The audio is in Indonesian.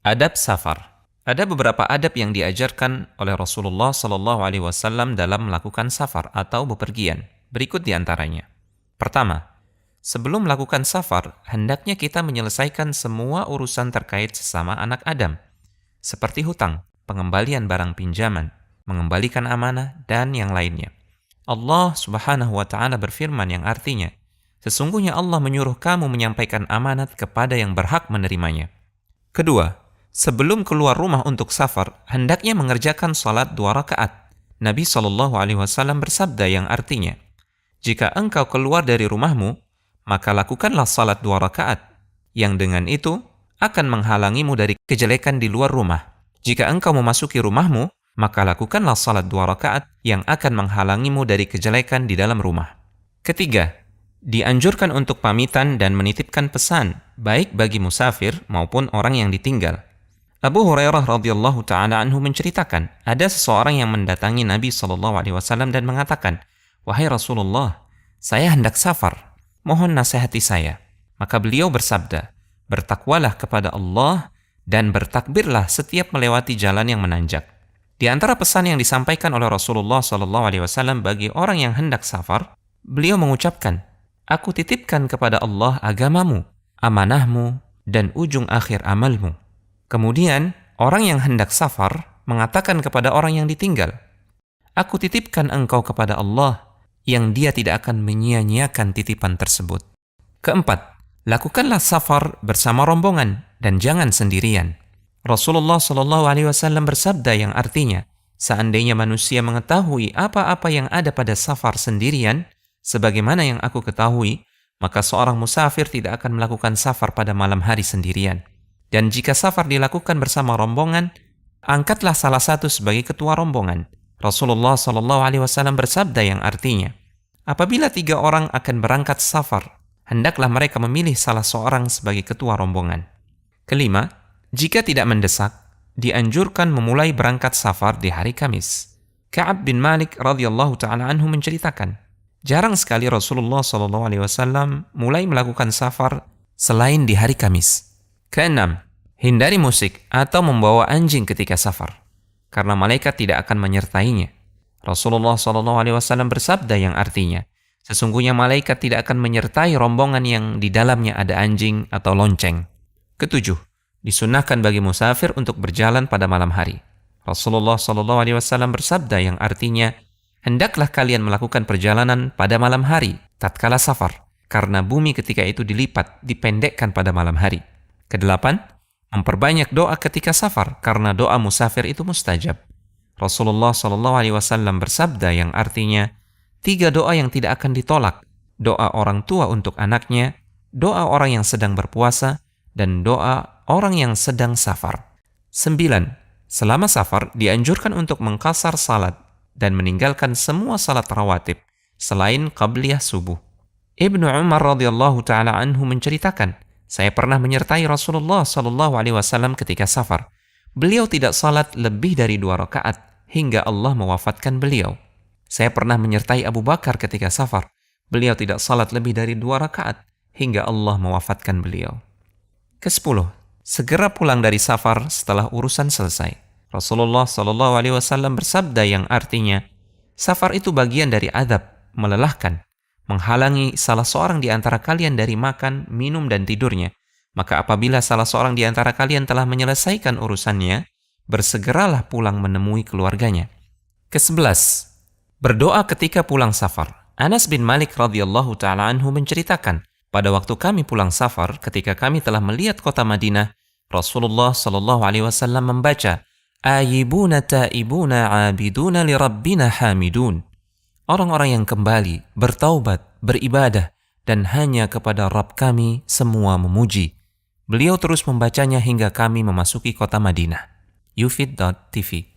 Adab safar. Ada beberapa adab yang diajarkan oleh Rasulullah SAW dalam melakukan safar atau bepergian. Berikut di antaranya. Pertama, sebelum melakukan safar, hendaknya kita menyelesaikan semua urusan terkait sesama anak Adam, seperti hutang, pengembalian barang pinjaman, mengembalikan amanah, dan yang lainnya. Allah Subhanahu wa Ta'ala berfirman yang artinya, sesungguhnya Allah menyuruh kamu menyampaikan amanat kepada yang berhak menerimanya. Kedua, sebelum keluar rumah untuk safar, hendaknya mengerjakan salat 2 rakaat. Nabi SAW bersabda yang artinya, jika engkau keluar dari rumahmu, maka lakukanlah salat 2 rakaat, yang dengan itu akan menghalangimu dari kejelekan di luar rumah. Jika engkau memasuki rumahmu, maka lakukanlah salat 2 rakaat yang akan menghalangimu dari kejelekan di dalam rumah. Ketiga, dianjurkan untuk pamitan dan menitipkan pesan, baik bagi musafir maupun orang yang ditinggal. Abu Hurairah radhiyallahu ta'ala anhu menceritakan, ada seseorang yang mendatangi Nabi SAW dan mengatakan, "Wahai Rasulullah, saya hendak safar, mohon nasihati saya." Maka beliau bersabda, "Bertakwalah kepada Allah dan bertakbirlah setiap melewati jalan yang menanjak." Di antara pesan yang disampaikan oleh Rasulullah SAW bagi orang yang hendak safar, beliau mengucapkan, "Aku titipkan kepada Allah agamamu, amanahmu, dan ujung akhir amalmu." Kemudian, orang yang hendak safar mengatakan kepada orang yang ditinggal, "Aku titipkan engkau kepada Allah, yang Dia tidak akan menyia-nyiakan titipan tersebut." Keempat, lakukanlah safar bersama rombongan dan jangan sendirian. Rasulullah SAW bersabda yang artinya, seandainya manusia mengetahui apa-apa yang ada pada safar sendirian, sebagaimana yang aku ketahui, maka seorang musafir tidak akan melakukan safar pada malam hari sendirian. Dan jika safar dilakukan bersama rombongan, angkatlah salah satu sebagai ketua rombongan. Rasulullah SAW bersabda yang artinya, apabila 3 orang akan berangkat safar, hendaklah mereka memilih salah seorang sebagai ketua rombongan. Kelima, jika tidak mendesak, dianjurkan memulai berangkat safar di hari Kamis. Ka'ab bin Malik radhiyallahu ta'ala anhu menceritakan, jarang sekali Rasulullah SAW mulai melakukan safar selain di hari Kamis. Keenam, hindari musik atau membawa anjing ketika safar, karena malaikat tidak akan menyertainya. Rasulullah SAW bersabda yang artinya, sesungguhnya malaikat tidak akan menyertai rombongan yang di dalamnya ada anjing atau lonceng. Ketujuh, disunahkan bagi musafir untuk berjalan pada malam hari. Rasulullah SAW bersabda yang artinya, hendaklah kalian melakukan perjalanan pada malam hari, tatkala safar, karena bumi ketika itu dipendekkan pada malam hari. Kedelapan, memperbanyak doa ketika safar, karena doa musafir itu mustajab. Rasulullah SAW bersabda yang artinya, 3 doa yang tidak akan ditolak, doa orang tua untuk anaknya, doa orang yang sedang berpuasa, dan doa orang yang sedang safar. 9. Selama safar, dianjurkan untuk mengqasar salat dan meninggalkan semua salat rawatib selain qabliyah subuh. Ibnu Umar radhiyallahu ta'ala anhu menceritakan, saya pernah menyertai Rasulullah SAW ketika safar. Beliau tidak salat lebih dari 2 rakaat hingga Allah mewafatkan beliau. Saya pernah menyertai Abu Bakar ketika safar. Beliau tidak salat lebih dari 2 rakaat hingga Allah mewafatkan beliau. Ke-10, segera pulang dari safar setelah urusan selesai. Rasulullah SAW bersabda yang artinya, safar itu bagian dari adab, melelahkan, menghalangi salah seorang di antara kalian dari makan, minum, dan tidurnya. Maka apabila salah seorang di antara kalian telah menyelesaikan urusannya, bersegeralah pulang menemui keluarganya. Ke-11, berdoa ketika pulang safar. Anas bin Malik radhiyallahu ta'ala anhu menceritakan, pada waktu kami pulang safar, ketika kami telah melihat kota Madinah, Rasulullah SAW membaca, Ayibuna ta'ibuna abiduna li rabbina hamidun. Orang-orang yang kembali, bertaubat, beribadah, dan hanya kepada Rabb kami semua memuji. Beliau terus membacanya hingga kami memasuki kota Madinah. Yufid.tv